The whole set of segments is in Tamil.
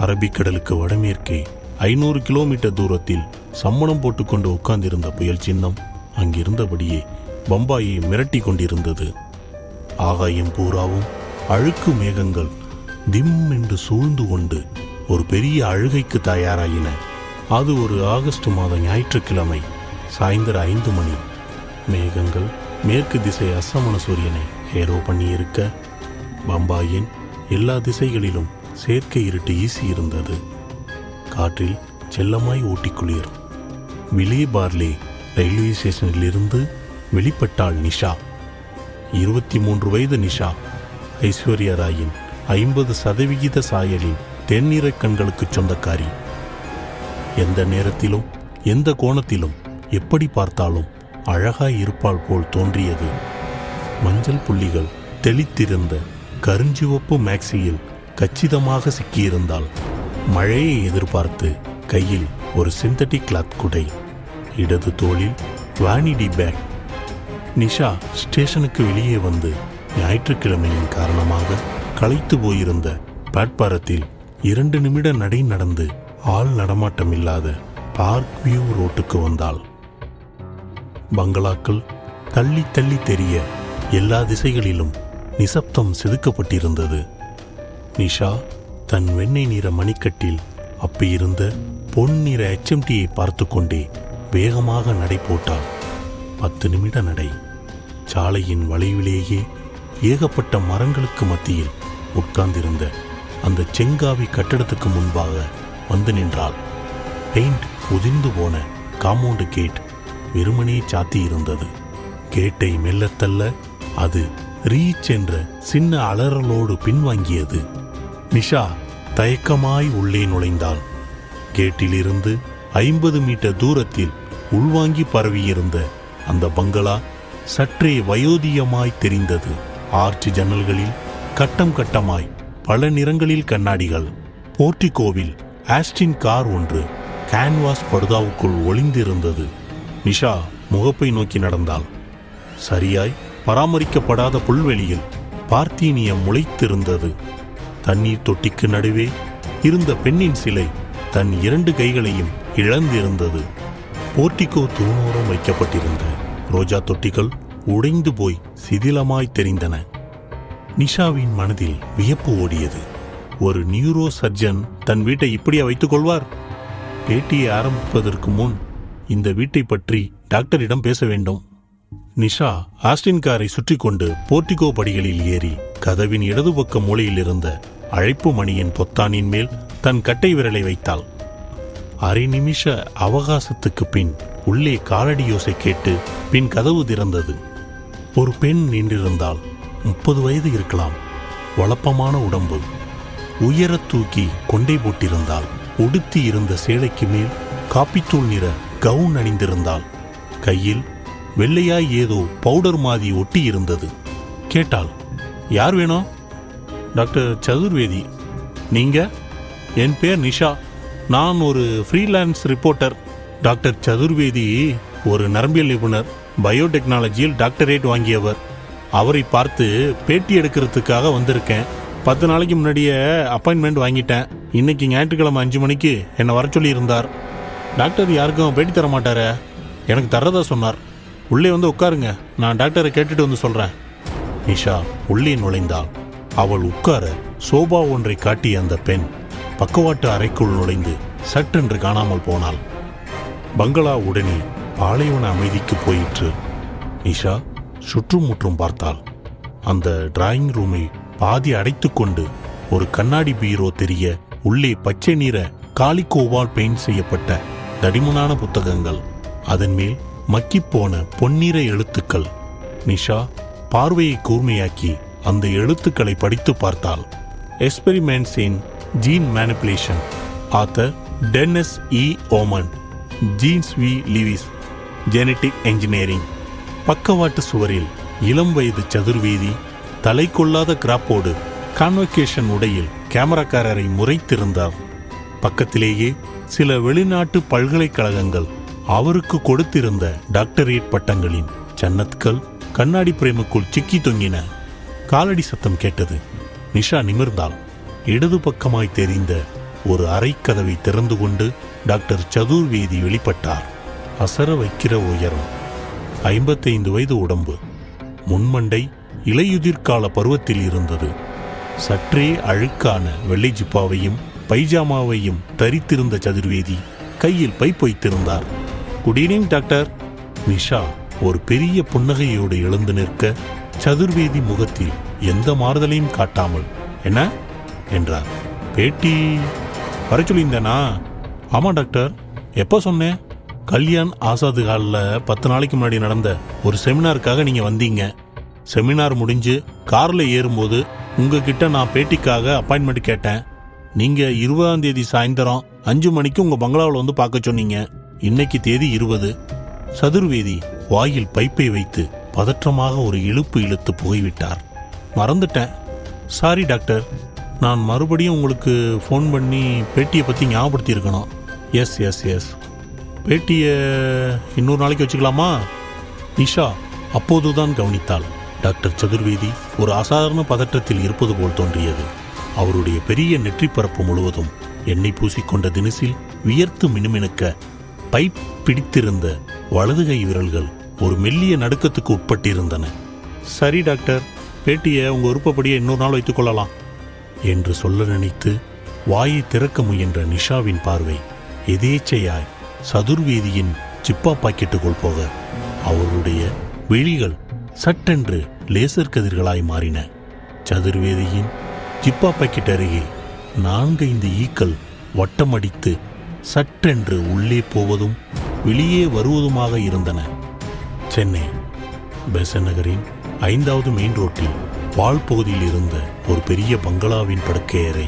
அரபிக்கடலுக்கு வடமேற்கே 500 கிலோமீட்டர் தூரத்தில் சம்மணம் போட்டுக்கொண்டு உட்கார்ந்திருந்த புயல் சின்னம் அங்கிருந்தபடியே பம்பாயை மிரட்டி கொண்டிருந்தது. ஆகாயம் பூராவும் அழுக்கு மேகங்கள் திம் என்று சூழ்ந்து கொண்டு ஒரு பெரிய அழுகைக்கு தயாராயின. அது ஒரு ஆகஸ்ட் மாத ஞாயிற்றுக்கிழமை சாயந்தரம் 5 மணி. மேகங்கள் மேற்கு திசை அஸ்தமன சூரியனை ஹேரோ பண்ணியிருக்க பம்பாயின் எல்லா திசைகளிலும் செயற்கை இருட்டு ஈசி இருந்தது. காற்றில் செல்லமாய் ஊட்டி குளிர். விலே பார்லே ரயில்வே ஸ்டேஷனிலிருந்து வெளிப்பட்டாள் நிஷா. 23 வயது நிஷா ஐஸ்வர்யா ராயின் 50% சாயலின் தென்னிற கண்களுக்கு சொந்தக்காரி. எந்த நேரத்திலும் எந்த கோணத்திலும் எப்படி பார்த்தாலும் அழகாய் இருப்பாள் போல் தோன்றியது. மஞ்சள் புள்ளிகள் தெளித்திருந்த கருஞ்சிவப்பு மேக்சியில் கச்சிதமாக சிக்கியிருந்தாள். மழையை எதிர்பார்த்து கையில் ஒரு சிந்தட்டிக் கிளாத் குடை, இடது தோளில் வானிடி பேக். நிஷா ஸ்டேஷனுக்கு வெளியே வந்து ஞாயிற்றுக்கிழமையின் காரணமாக களைத்து போயிருந்த பிளாட்பாரத்தில் 2 நிமிட நடை நடந்து ஆள் நடமாட்டமில்லாத பார்க் வியூ ரோட்டுக்கு வந்தாள். பங்களாக்கள் தள்ளி தள்ளி தெரிய எல்லா திசைகளிலும் நிசப்தம் செதுக்கப்பட்டிருந்தது. நிஷா தன் வெண்ணெய் நிற மணிக்கட்டில் அப்பியிருந்த பொன்னிற HMTயை பார்த்து கொண்டே வேகமாக நடை போட்டாள். 10 நிமிட நடை. சாலையின் வளைவிலேயே ஏகப்பட்ட மரங்களுக்கு மத்தியில் உட்கார்ந்திருந்த அந்த செங்காவி கட்டடத்துக்கு முன்பாக வந்து நின்றாள். பெயிண்ட் உதிர்ந்து போன காம்பவுண்டு கேட் வெறுமனே சாத்தி இருந்தது. கேட்டை மெல்லத்தள்ள அது ரீச் என்ற சின்ன அலறலோடு பின்வாங்கியது. நிஷா தயக்கமாய் உள்ளே நுழைந்தாள். கேட்டிலிருந்து 50 மீட்டர் தூரத்தில் உள்வாங்கி பரவியிருந்த அந்த பங்களா சற்றே வயோதிகமாய் தெரிந்தது. ஆர்ச் ஜன்னல்களில் கட்டம் கட்டமாய் பல நிறங்களில் கண்ணாடிகள். போர்டிகோவில் ஆஸ்டின் கார் ஒன்று கேன்வாஸ் படுதாவுக்குள் ஒளிந்திருந்தது. நிஷா முகப்பை நோக்கி நடந்தாள். சரியாய் பராமரிக்கப்படாத புல்வெளியில் பார்த்தீனியம் முளைத்திருந்தது. தண்ணீர் தொட்டிக்கு நடுவே இருந்த பெண்ணின் சிலை தன் 2 கைகளையும் இழந்திருந்தது. போர்டிகோ தூணோரம் வைக்கப்பட்டிருந்த ரோஜா தொட்டிகள் உடைந்து போய் சிதிலமாய் தெரிந்தன. நிஷாவின் மனதில் வியப்பு ஓடியது. ஒரு நியூரோ சர்ஜன் தன் வீட்டை இப்படியா வைத்துக் கொள்வார்? பேட்டியை ஆரம்பிப்பதற்கு முன் இந்த வீட்டை பற்றி டாக்டரிடம் பேச வேண்டும். நிஷா ஆஸ்டின் காரை சுற்றி கொண்டு போர்டிகோ படிகளில் ஏறி கதவின் இடது பக்க மூலையில் இருந்த அழைப்பு மணியின் பொத்தானின் மேல் தன் கட்டை விரலை வைத்தாள். அரை நிமிஷ அவகாசத்துக்கு பின் உள்ளே காலடி யோசை கேட்டு பின் கதவு திறந்தது. ஒரு பெண் நின்றிருந்தாள். 30 வயது இருக்கலாம். வளப்பமான உடம்பு. உயர தூக்கி கொண்டை போட்டிருந்தாள். உடுத்தி இருந்த சேலைக்கு மேல் காப்பித்தூள் நிற கவுன் அணிந்திருந்தாள். கையில் வெள்ளையாய் ஏதோ பவுடர் மாதிரி ஒட்டி இருந்தது. கேட்டாள், யார் வேணும்? டாக்டர் சதுர்வேதி. நீங்க? என் பேர் நிஷா. நான் ஒரு ஃப்ரீலான்ஸ் ரிப்போர்ட்டர். டாக்டர் சதுர்வேதி ஒரு நரம்பியல் நிபுணர். பயோடெக்னாலஜியில் டாக்டரேட் வாங்கியவர். அவரை பார்த்து பேட்டி எடுக்கிறதுக்காக வந்திருக்கேன். 10 நாளைக்கு முன்னாடியே அப்பாயின்மெண்ட் வாங்கிட்டேன். இன்னைக்கு ஞாயிற்றுக்கிழமை 5 மணிக்கு என்னை வர சொல்லி இருந்தார். டாக்டர் யாருக்கும் பேட்டி தர மாட்டார, எனக்கு தர்றதா சொன்னார். உள்ளே வந்து உட்காருங்க, நான் டாக்டரை கேட்டுட்டு வந்து சொல்றேன். நிஷா உள்ளே நுழைந்தாள். அவள் உட்கார சோபா ஒன்றை காட்டிய அந்த பெண் பக்கவாட்டு அறைக்குள் நுழைந்து சட்டென்று காணாமல் போனாள். பங்களா உடனே பாலைவன அமைதிக்கு போயிற்று. நிஷா சுற்றுமுற்றும் பார்த்தாள். அந்த டிராயிங் ரூமை பாதி அடைத்து கொண்டு ஒரு கண்ணாடி பீரோ தெரிய, உள்ளே பச்சை நிற காலிகோவால் பெயிண்ட் செய்யப்பட்ட தடிமனான புத்தகங்கள், அதன் மேல் மக்கிப்போன பொன்னிற எழுத்துக்கள். நிஷா பார்வையை கூர்மையாக்கி அந்த எழுத்துக்களை படித்து பார்த்தாள். Experiments in gene manipulation, author Dennis E Oman, genes V Lewis, genetic engineering. பக்கவாட்டு சுவரில் இளம் வயது சதுர்வேதி தலை கொள்ளாத கிராப்போடு கான்வெகேஷன் உடையில் கேமராக்காரரை முறைத்திருந்தார். பக்கத்திலேயே சில வெளிநாட்டு பல்கலைக்கழகங்கள் அவருக்கு கொடுத்திருந்த டாக்டரேட் பட்டங்களின் சன்னத்கள் கண்ணாடி பிரேமுக்குள் சிக்கி தொங்கின. காலடி சத்தம் கேட்டது. நிஷா நிமிர்ந்தாள். இடது பக்கமாய் தெரிந்த ஒரு அறைக்கதவை திறந்து கொண்டு டாக்டர் சதுர்வேதி வெளிப்பட்டார். அசர வைக்கிற உயரம், 55 வயது உடம்பு, முன்மண்டை இலையுதிர்கால பருவத்தில் இருந்தது. சற்றே அழுக்கான வெள்ளை ஜிப்பாவையும் பைஜாமாவையும் தரித்திருந்த சதுர்வேதி கையில் பைப் வைத்திருந்தார். Good evening doctor. நிஷா ஒரு பெரிய புன்னகையோடு எழுந்து நிற்க சதுர்வேதி முகத்தில் எந்த மாறுதலையும் காட்டாமல் என்ன என்றார். பேட்டி வர சொல்லியிருந்தேனா? ஆமா டாக்டர். எப்போ சொன்னேன்? கல்யாண் ஆசாது ஹாலில் 10 நாளைக்கு முன்னாடி நடந்த ஒரு செமினாருக்காக நீங்க வந்தீங்க. செமினார் முடிஞ்சு கார்ல ஏறும்போது உங்ககிட்ட நான் பேட்டிக்காக அப்பாயின்மெண்ட் கேட்டேன். நீங்க 20ஆம் தேதி சாயந்தரம் 5 மணிக்கு உங்க பங்களாவில் வந்து பார்க்க சொன்னீங்க. இன்னைக்கு தேதி 20. சதுர்வேதி வாயில் பைப்பை வைத்து பதற்றமாக ஒரு இழுப்பு இழுத்து போய்விட்டார். மறந்துட்டேன். Sorry doctor. நான் மறுபடியும் உங்களுக்கு ஃபோன் பண்ணி பேட்டியை பற்றி ஞாபகப்படுத்தி இருக்கணும். எஸ் பேட்டியை இன்னொரு நாளைக்கு வச்சுக்கலாமா? நிஷா அப்போதுதான் கவனித்தாள். டாக்டர் சதுர்வேதி ஒரு அசாதாரண பதற்றத்தில் இருப்பது போல் தோன்றியது. அவருடைய பெரிய நெற்றிப்பரப்பு முழுவதும் எண்ணெய் பூசிக்கொண்ட தினசில் வியர்த்து மினுமினுக்க பைப் பிடித்திருந்த வலதுகை விரல்கள் ஒரு மெல்லிய நடுக்கத்துக்கு உட்பட்டிருந்தன. சரி டாக்டர், பேட்டியை உங்க விருப்பப்படியே இன்னொரு நாள் வைத்துக் கொள்ளலாம் என்று சொல்ல நினைத்து வாயை திறக்க முயன்ற நிஷாவின் பார்வை எதேச்சையாய் சதுர்வேதியின் ஜிப்பா பாக்கெட்டுக்குள் போக அவருடைய விழிகள் சட்டென்று லேசர் கதிர்களாய் மாறின. சதுர்வேதியின் ஜிப்பா பாக்கெட் அருகே 4-5 ஈக்கள் வட்டமடித்து சட்டென்று உள்ளே போவதும் வெளியே வருவதுமாக இருந்தன. சென்னை பெசன் நகரின் 5வது மெயின் ரோட்டில் பால் பகுதியில் இருந்த ஒரு பெரிய பங்களாவின் படுக்கையறை.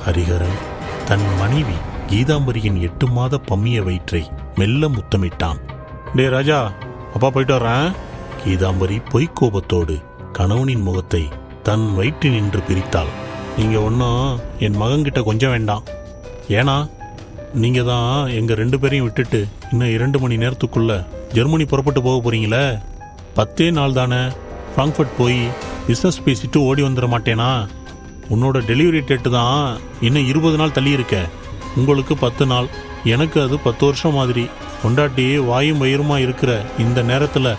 ஹரிஹரன் தன் மனைவி கீதாம்பரியின் 8 மாத பம்மிய வயிற்றை மெல்ல முத்தமிட்டான். டே ராஜா, அப்பா போயிட்டு வர்றேன். கீதாம்பரி பொய்க்கோபத்தோடு கணவனின் முகத்தை தன் வயிற்றினின்று பிரித்தாள். நீங்க ஒன்றும் என் மகன்கிட்ட கொஞ்சம் வேண்டாம். ஏன்னா நீங்க தான் எங்க 2 பேரையும் விட்டுட்டு இன்னும் 2 மணி நேரத்துக்குள்ள ஜெர்மனி புறப்பட்டு போக போறீங்களே. 10 நாள் தானே. ஃப்ராங்க்ஃபர்ட் போய் பிஸ்னஸ் பேசிட்டு ஓடி வந்துட மாட்டேனா? உன்னோட டெலிவரி டேட்டு தான் இன்னும் 20 நாள் தள்ளி இருக்க. உங்களுக்கு 10 நாள், எனக்கு அது 10 வருஷம் மாதிரி. கொண்டாட்டி வாயும் வயிறுமா இருக்கிற இந்த நேரத்தில்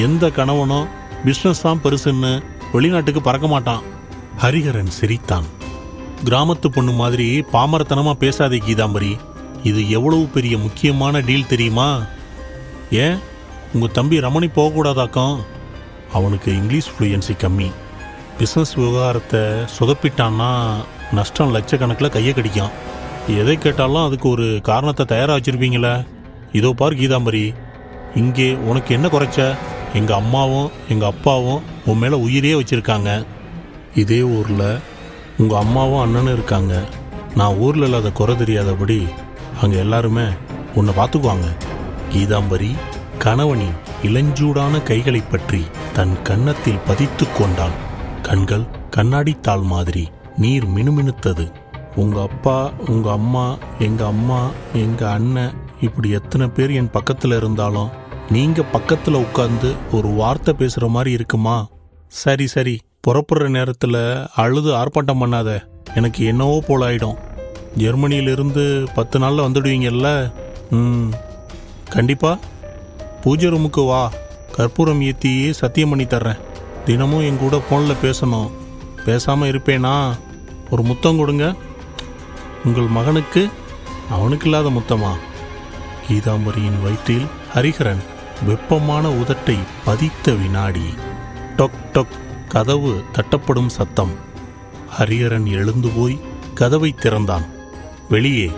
எந்த கணவனும் பிஸ்னஸ் தான் பெருசுன்னு வெளிநாட்டுக்கு பறக்க மாட்டான். ஹரிஹரன் சிரித்தான். கிராமத்து பொண்ணு மாதிரி பாமரத்தனமா பேசாதே கீதாம்பரி. இது எவ்வளவு பெரிய முக்கியமான டீல் தெரியுமா? ஏன் உங்க தம்பி ரமணி போகக்கூடாதாக்கம்? அவனுக்கு இங்கிலீஷ் ஃப்ளூயன்சி கம்மி. பிஸ்னஸ் விவகாரத்தை சொதப்பிட்டான்னா நஷ்டம் லட்சக்கணக்கில் கையை கடிக்கும். எதை கேட்டாலும் அதுக்கு ஒரு காரணத்தை தயாராக வச்சிருப்பீங்களே. இதோ பார் கீதாம்பரி, இங்கே உனக்கு என்ன குறைச்ச? எங்கள் அம்மாவும் எங்கள் அப்பாவும் உன் மேலே உயிரே வச்சுருக்காங்க. இதே ஊரில் உங்கள் அம்மாவும் அண்ணனும் இருக்காங்க. நான் ஊரில் இல்லாத குறை தெரியாதபடி அங்கே எல்லாருமே உன்னை பார்த்துக்குவாங்க. கீதாம்பரி கணவனின் இளஞ்சூடான கைகளை பற்றி தன் கன்னத்தில் பதித்து கொண்டாள். கண்கள் கண்ணாடித்தாள் மாதிரி நீர் மினுமினுத்தது. உங்கள் அப்பா, உங்கள் அம்மா, எங்கள் அண்ணன், இப்படி எத்தனை பேர் என் பக்கத்தில் இருந்தாலும் நீங்கள் பக்கத்தில் உட்கார்ந்து ஒரு வார்த்தை பேசுகிற மாதிரி இருக்குமா? சரி புறப்படுற நேரத்தில் அழுது ஆர்ப்பாட்டம் பண்ணாத. எனக்கு என்னவோ போல ஆயிடும். ஜெர்மனியிலிருந்து 10 நாளில் வந்துடுவீங்கல்ல? கண்டிப்பா. பூஜை ரூமுக்கு வா, கற்பூரம் ஏற்றி சத்தியம் பண்ணி தர்றேன். தினமும் என் கூட ஃபோனில் பேசணும். பேசாமல் இருப்பேனா? ஒரு முத்தம் கொடுங்க. உங்கள் மகனுக்கு. அவனுக்கு இல்லாத முத்தமா? கீதாம்பரியின் வயிற்றில் ஹரிஹரன் வெப்பமான உதட்டை பதித்த வினாடி டொக் டொக் கதவு தட்டப்படும் சத்தம். ஹரிஹரன் எழுந்து போய் கதவை திறந்தான். வெளியே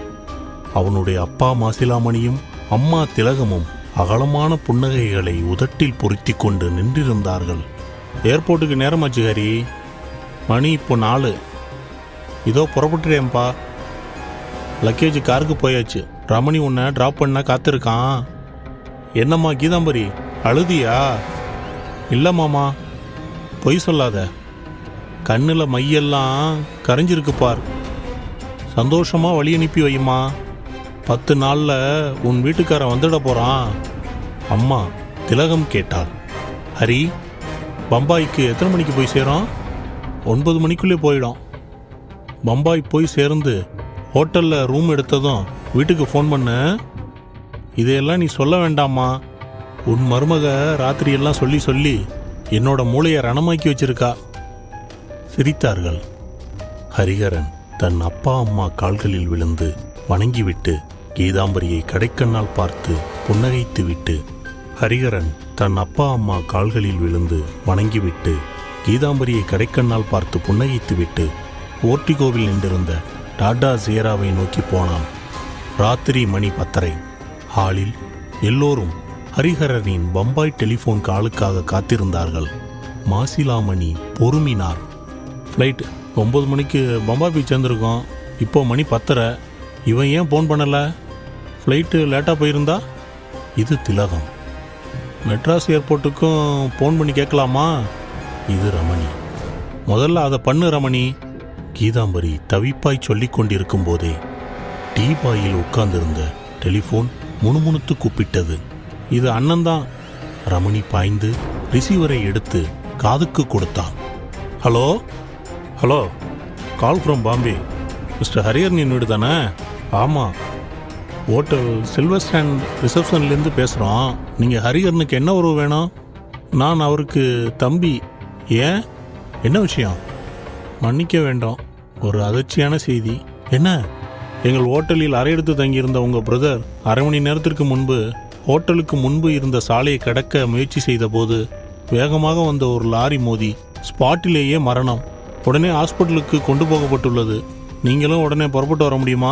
அவனுடைய அப்பா மாசிலாமணியும் அம்மா திலகமும் அகலமான புன்னகைகளை உதட்டில் பொருத்தி கொண்டு நின்றிருந்தார்கள். ஏர்போர்ட்டுக்கு நேரமாச்சு ஹரி. மணி இப்போ 4. இதோ புறப்பட்டுறேன்ப்பா. லக்கேஜ் காருக்கு போயாச்சு. ரமணி உன்னை ட்ராப் பண்ண காத்திருக்கான். என்னம்மா கீதாம்பரி, அழுதியா? இல்லை மாமா. பொய் சொல்லாத. கண்ணில் மையெல்லாம் கரைஞ்சிருக்கு பார். சந்தோஷமாக வழி அனுப்பி வையுமா. 10 நாளில் உன் வீட்டுக்காரன் வந்துட போகிறான். அம்மா திலகம் கேட்டாள். ஹரி, பம்பாய்க்கு எத்தனை மணிக்கு போய் சேரும்? 9 மணிக்குள்ளே போயிடும். பம்பாய் போய் சேர்ந்து ஹோட்டலில் ரூம் எடுத்ததும் வீட்டுக்கு ஃபோன் பண்ண. இதையெல்லாம் நீ சொல்ல வேண்டாமா? உன் மருமக ராத்திரியெல்லாம் சொல்லி சொல்லி என்னோட மூளையை ரணமாக்கி வச்சிருக்கா. சிரித்தார்கள். ஹரிஹரன் தன் அப்பா அம்மா கால்களில் விழுந்து வணங்கிவிட்டு கீதாம்பரியை கடைக்கண்ணால் பார்த்து புன்னகைத்துவிட்டு ஹரிஹரன் தன் அப்பா அம்மா கால்களில் விழுந்து வணங்கிவிட்டு கீதாம்பரியை கடைக்கண்ணால் பார்த்து புன்னகைத்துவிட்டு போர்ட்டிகோவில் நின்றிருந்த டாடா ஜியராவை நோக்கி போனான். ராத்திரி மணி 10:30. ஹாலில் எல்லோரும் ஹரிஹரனின் பம்பாய் டெலிஃபோன் காலுக்காக காத்திருந்தார்கள். மாசிலாமணி பொறுமினார். ஃப்ளைட் 9 மணிக்கு பம்பாய் போய் சேர்ந்துருக்கோம். இப்போ மணி 10:30. இவன் ஏன் ஃபோன் பண்ணலை? ஃப்ளைட்டு லேட்டாக போயிருந்தா? இது திலகம். மெட்ராஸ் ஏர்போர்ட்டுக்கும் ஃபோன் பண்ணி கேட்கலாமா? இது ரமணி. முதல்ல அதை பண்ணு ரமணி. கீதாம்பரி தவிப்பாய் சொல்லிக் கொண்டிருக்கும் போதே டீபாயில் உட்கார்ந்திருந்த டெலிஃபோன் முணுமுணுத்து கூப்பிட்டது. இது அண்ணன்தான். ரமணி பாய்ந்து ரிசீவரை எடுத்து காதுக்கு கொடுத்தான். Hello hello, call from Bombay. Mister Hariharan வீடு தானே? ஆமாம், ஹோட்டல் சில்வர் ஸ்டாண்ட் ரிசப்ஷன்லேருந்து பேசுகிறோம். நீங்கள் ஹரிஹரனுக்கு என்ன உறவு வேணும்? நான் அவருக்கு தம்பி. ஏன், என்ன விஷயம்? மன்னிக்க வேண்டும், ஒரு அதிர்ச்சியான செய்தி. என்ன? எங்கள் ஹோட்டலில் அறையெடுத்து தங்கியிருந்த உங்கள் பிரதர் அரை மணி நேரத்திற்கு முன்பு ஹோட்டலுக்கு முன்பு இருந்த சாலையை கடக்க முயற்சி செய்த போது வேகமாக வந்த ஒரு லாரி மோதி ஸ்பாட்டிலேயே மரணம். உடனே ஹாஸ்பிட்டலுக்கு கொண்டு போகப்பட்டுள்ளது. நீங்களும் உடனே புறப்பட்டு வர முடியுமா?